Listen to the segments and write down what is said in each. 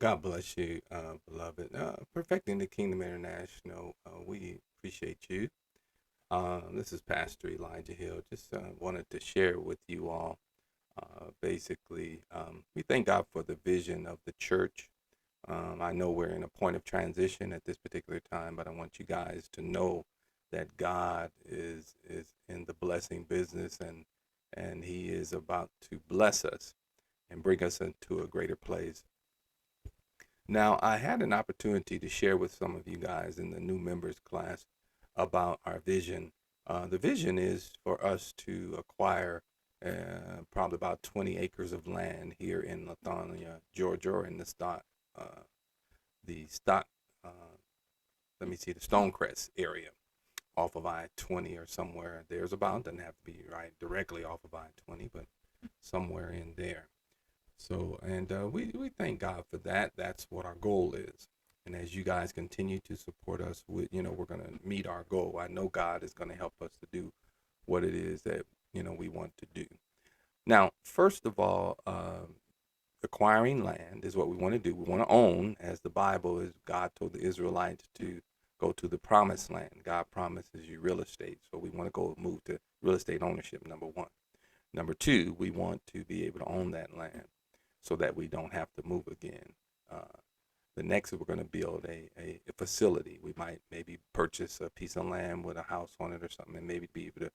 God bless you, beloved. Perfecting the Kingdom International, we appreciate you. This is Pastor Elijah Hill. Just wanted to share with you all. We thank God for the vision of the church. I know we're in a point of transition at this particular time, but I want you guys to know that God is in the blessing business, and He is about to bless us and bring us into a greater place. Now, I had an opportunity to share with some of you guys in the new members class about our vision. The vision is for us to acquire probably about 20 acres of land here in Lithonia, Georgia, or in the stock, uh, let me see, the Stonecrest area off of I-20 or somewhere. There's about, doesn't have to be right directly off of I-20, but somewhere in there. So, and we thank God for that. That's what our goal is. And as you guys continue to support us with, we're going to meet our goal. I know God is going to help us to do what it is that, we want to do. Now, first of all, acquiring land is what we want to do. We want to own, as the Bible is, God told the Israelites to go to the promised land. God promises you real estate. So we want to go move to real estate ownership, number one. Number two, we want to be able to own that land so that we don't have to move again. The next is we're going to build a facility. We might maybe purchase a piece of land with a house on it or something, and maybe be able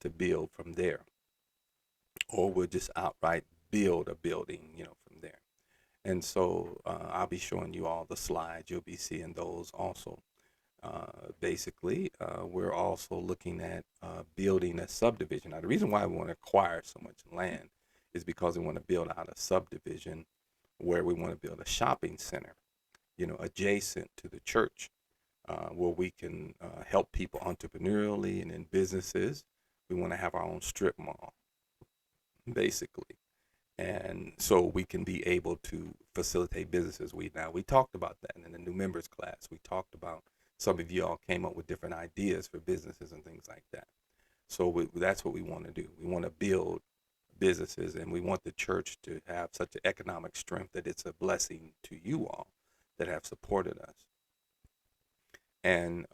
to build from there. Or we'll just outright build a building, from there. And so I'll be showing you all the slides. You'll be seeing those also. We're also looking at building a subdivision. Now, the reason why we want to acquire so much land is because we want to build out a subdivision where we want to build a shopping center, adjacent to the church, where we can help people entrepreneurially and in businesses. We want to have our own strip mall, basically. And so we can be able to facilitate businesses. We talked about that in the new members class. We talked about, some of you all came up with different ideas for businesses and things like that. So that's what we want to do. We want to build businesses, and we want the church to have such an economic strength that it's a blessing to you all that have supported us. And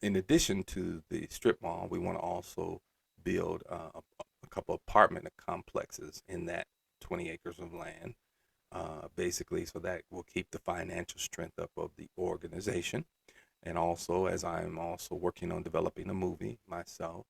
in addition to the strip mall, we want to also build a couple apartment complexes in that 20 acres of land, so that will keep the financial strength up of the organization. And also, as I'm also working on developing a movie myself,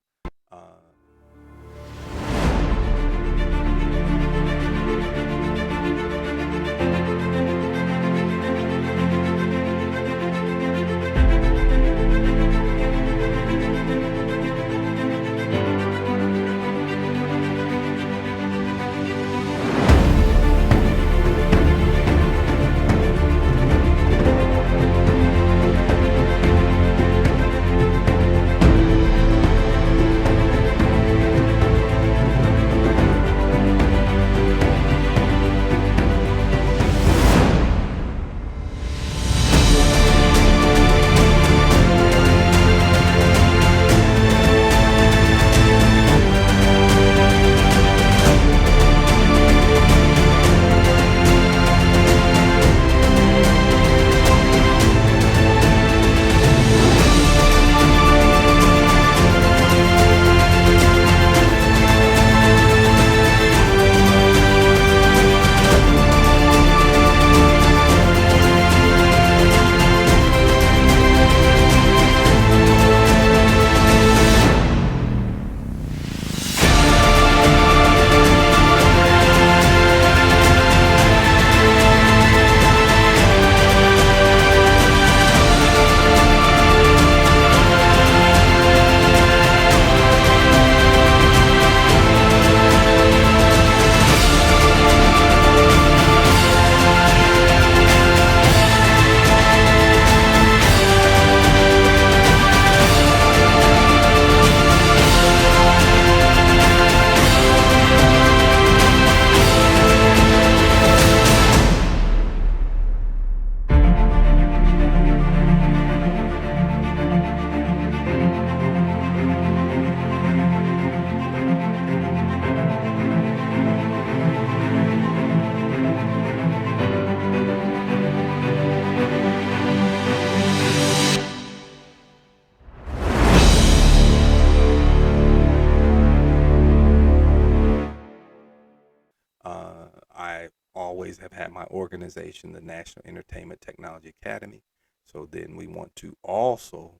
my organization, the National Entertainment Technology Academy. So then we want to also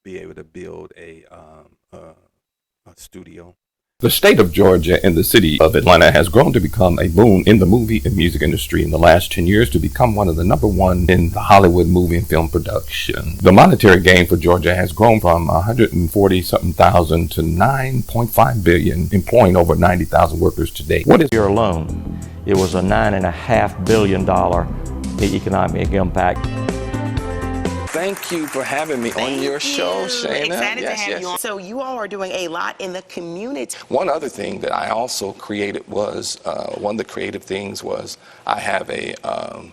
be able to build a studio. The state of Georgia and the city of Atlanta has grown to become a boom in the movie and music industry in the last 10 years to become one of the number one in the Hollywood movie and film production. The monetary gain for Georgia has grown from 140-something thousand to 9.5 billion, employing over 90,000 workers today. What is year alone? It was a $9.5 billion economic impact. Thank you for having me on your show, Shana. Excited to have you on. So you all are doing a lot in the community. One other thing that I also created was, one of the creative things was I have an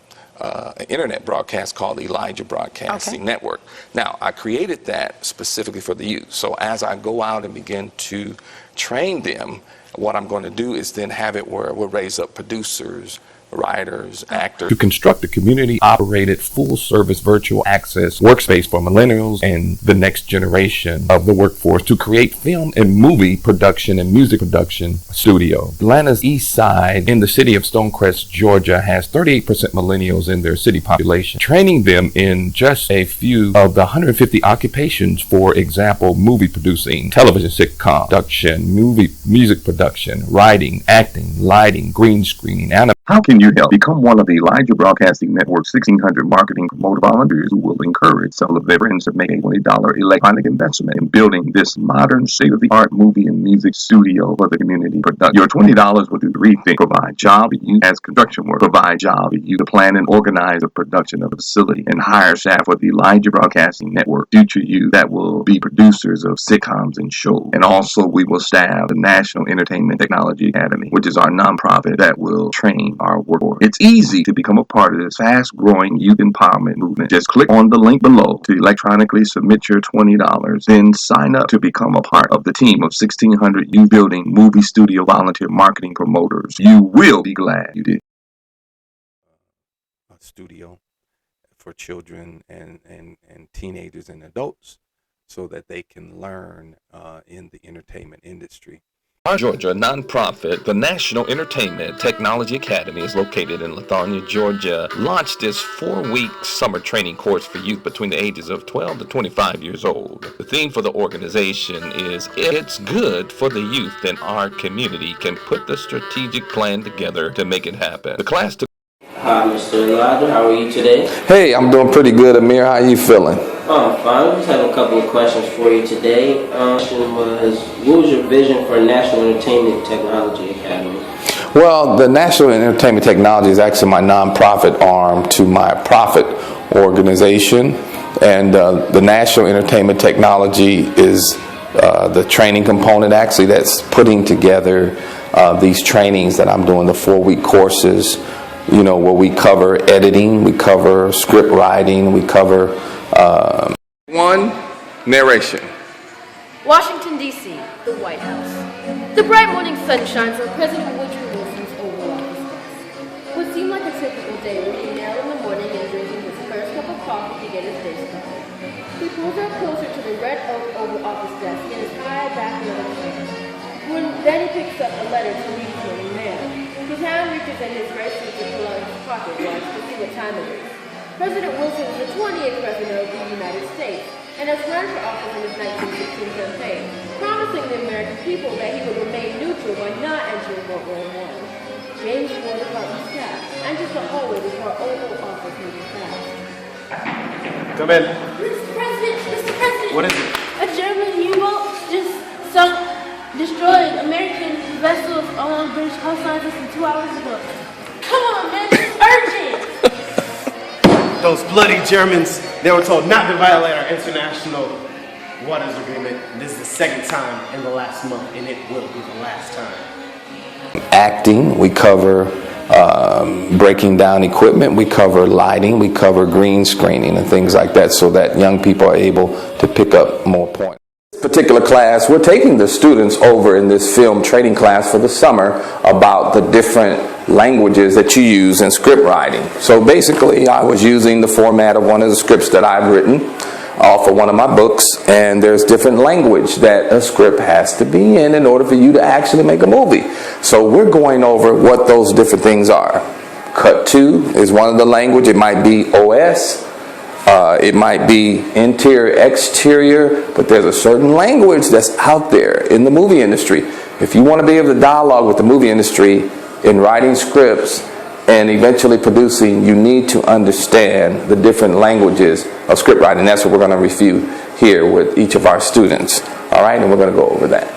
internet broadcast called Elijah Broadcasting Network. Now, I created that specifically for the youth. So as I go out and begin to train them, what I'm going to do is then have it where we'll raise up producers, writers, actors. To construct a community-operated, full-service virtual access workspace for millennials and the next generation of the workforce to create film and movie production and music production studio. Atlanta's east side in the city of Stonecrest, Georgia has 38% millennials in their city population, training them in just a few of the 150 occupations, for example, movie producing, television sitcom production, music production, writing, acting, lighting, green screening, animation. How can you help? Become one of the Elijah Broadcasting Network's 1,600 marketing promoter volunteers who will encourage some of their friends to make a $20 electronic investment in building this modern state-of-the-art movie and music studio for the community production. Your $20 will do three things: provide job to you as construction work, provide job to you to plan and organize the production of the facility, and hire staff for the Elijah Broadcasting Network future youth that will be producers of sitcoms and shows. And also we will staff the National Entertainment Technology Academy, which is our nonprofit that will train our workforce. It's easy to become a part of this fast-growing youth empowerment movement. Just click on the link below to electronically submit your $20, then sign up to become a part of the team of 1,600 youth building movie studio volunteer marketing promoters. You will be glad you did. A studio for children and teenagers and adults so that they can learn in the entertainment industry. Our Georgia nonprofit, the National Entertainment Technology Academy, is located in Lithonia, Georgia, launched this 4-week summer training course for youth between the ages of 12 to 25 years old. The theme for the organization is, "It's good for the youth, then our community can put the strategic plan together to make it happen." The class took. Hi, Mr. Elijah. How are you today? Hey, I'm doing pretty good, Amir. How you feeling? Oh, I'm fine. I just have a couple of questions for you today. Question was, what was your vision for National Entertainment Technology Academy? Well, the National Entertainment Technology is actually my nonprofit arm to my profit organization, and the National Entertainment Technology is the training component actually that's putting together these trainings that I'm doing, the 4-week courses, you know, where we cover editing, we cover script writing, we cover narration. Washington, D.C., the White House. The bright morning sun shines on President Woodrow Wilson's Oval Office desk. What seemed like a typical day when he knelt in the morning and drinking his first cup of coffee to get his day started. He pulls up closer to the red oak Oval Office desk in his high back leather chair. Then he picks up a letter to read to him in mail. His hand reaches in his right suit to pull out his pocket watch to see what time it is. President Wilson is the 20th President of the United States and has run for office in his 1916 campaign, promising the American people that he would remain neutral by not entering World War I. James Ford Department staff enters the hallway before our Oval Office moving fast. Come in. Mr. President! What is it? A German U-boat just destroyed American vessels along British coastlines less than 2 hours ago. Come on, man, this is urgent! Those bloody Germans, they were told not to violate our international waters agreement. This is the second time in the last month, and it will be the last time. Acting, we cover breaking down equipment, we cover lighting, we cover green screening and things like that, so that young people are able to pick up more points. This particular class, we're taking the students over in this film training class for the summer about the different languages that you use in script writing. So basically I was using the format of one of the scripts that I've written for one of my books, and there's different language that a script has to be in order for you to actually make a movie. So we're going over what those different things are. Cut 2 is one of the language. It might be OS. It might be interior, exterior, but there's a certain language that's out there in the movie industry. If you want to be able to dialogue with the movie industry in writing scripts and eventually producing, you need to understand the different languages of script writing. That's what we're going to review here with each of our students. All right, and we're going to go over that.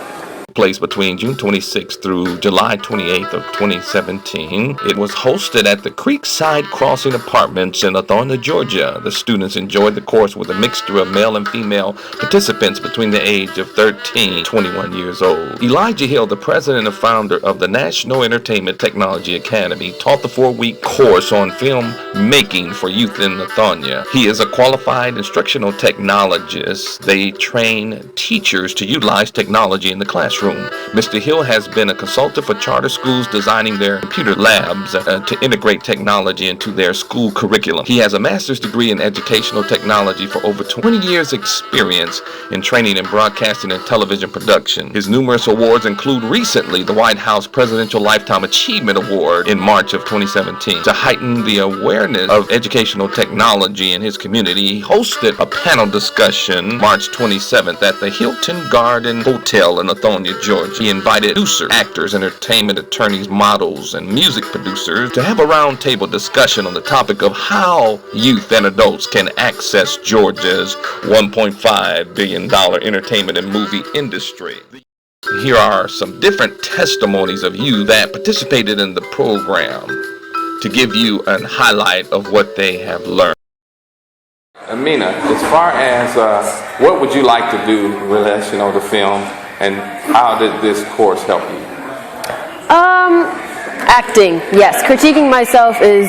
Place between June 26th through July 28th of 2017. It was hosted at the Creekside Crossing Apartments in Lithonia, Georgia. The students enjoyed the course with a mixture of male and female participants between the age of 13 and 21 years old. Elijah Hill, the president and founder of the National Entertainment Technology Academy, taught the 4-week course on film making for youth in Lithonia. He is a qualified instructional technologist. They train teachers to utilize technology in the classroom. Mr. Hill has been a consultant for charter schools designing their computer labs to integrate technology into their school curriculum. He has a master's degree in educational technology for over 20 years experience in training in broadcasting and television production. His numerous awards include recently the White House Presidential Lifetime Achievement Award in March of 2017. To heighten the awareness of educational technology in his community, he hosted a panel discussion March 27th at the Hilton Garden Hotel in Lithonia, Georgia. He invited producers, actors, entertainment attorneys, models, and music producers to have a roundtable discussion on the topic of how youth and adults can access Georgia's $1.5 billion entertainment and movie industry. Here are some different testimonies of youth that participated in the program to give you a highlight of what they have learned. Amina, as far as what would you like to do in relation to film, and how did this course help you? Acting, yes. Critiquing myself is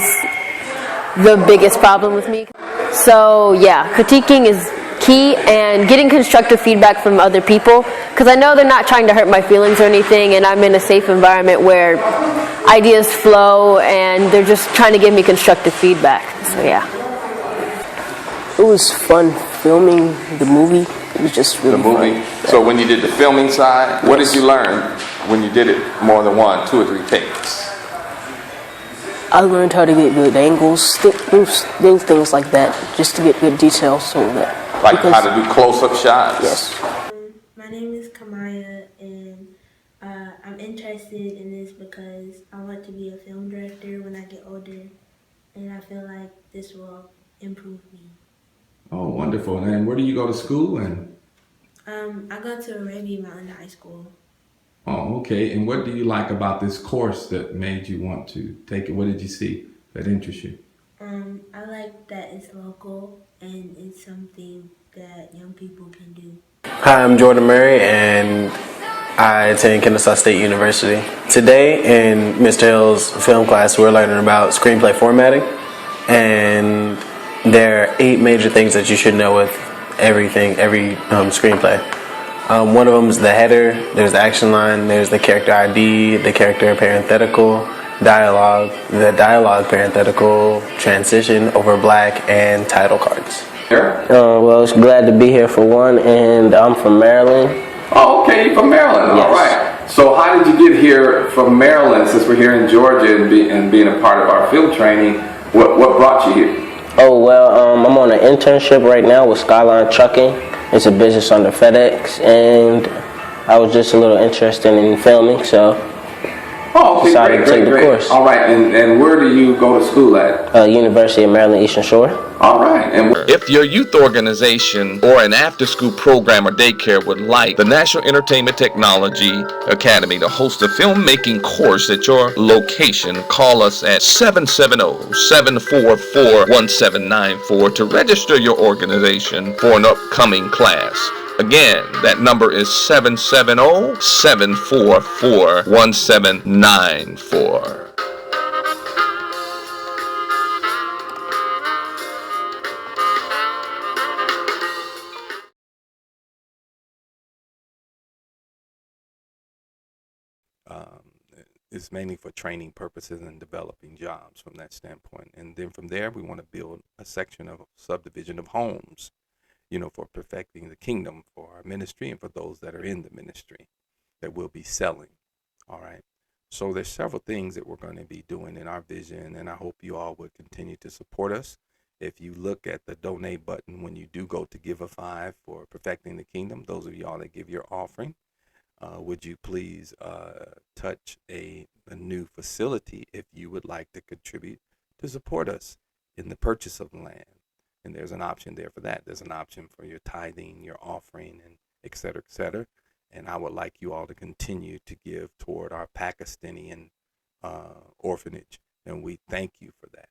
the biggest problem with me. So yeah, critiquing is key, and getting constructive feedback from other people, because I know they're not trying to hurt my feelings or anything, and I'm in a safe environment where ideas flow and they're just trying to give me constructive feedback. So yeah. It was fun filming the movie. It was just really fun. So when you did the filming side, what did you learn when you did it more than 1, 2, or 3 takes? I learned how to get good angles, little things like that, just to get good details. So that Like how to do close-up shots? Yes. My name is Kamaya, and I'm interested in this because I want to be a film director when I get older, and I feel like this will improve me. Oh, wonderful. And where do you go to school? And I go to Arabia Mountain High School. oh, okay. And what do you like about this course that made you want to take it? What did you see that interests you? I like that it's local and it's something that young people can do. Hi, I'm Jordan Murray, and I attend Kennesaw State University. Today in Mr. Hill's film class, we're learning about screenplay formatting, and there are 8 major things that you should know with every screenplay. One of them is the header, there's the action line, there's the character ID, the character parenthetical, dialogue, the dialogue parenthetical, transition, over black, and title cards. Well, it's glad to be here for one, and I'm from Maryland. Oh, okay. You're from Maryland. Yes. All right. So how did you get here from Maryland, since we're here in Georgia and being a part of our field training? What brought you here? Oh, well, I'm on an internship right now with Skyline Trucking. It's a business under FedEx, and I was just a little interested in filming, so decided to take the course. All right, and where do you go to school at? University of Maryland, Eastern Shore. All right. And if your youth organization or an after-school program or daycare would like the National Entertainment Technology Academy to host a filmmaking course at your location, call us at 770-744-1794 to register your organization for an upcoming class. Again, that number is 770-744-1794. It's mainly for training purposes and developing jobs from that standpoint. And then from there, we want to build a section of subdivision of homes, for perfecting the kingdom for our ministry and for those that are in the ministry that we'll be selling. All right. So there's several things that we're going to be doing in our vision, and I hope you all would continue to support us. If you look at the donate button when you do go to give a $5 for Perfecting the Kingdom, those of y'all that give your offering, would you please touch a new facility if you would like to contribute to support us in the purchase of land? And there's an option there for that. There's an option for your tithing, your offering, and et cetera, et cetera. And I would like you all to continue to give toward our Pakistani orphanage. And we thank you for that.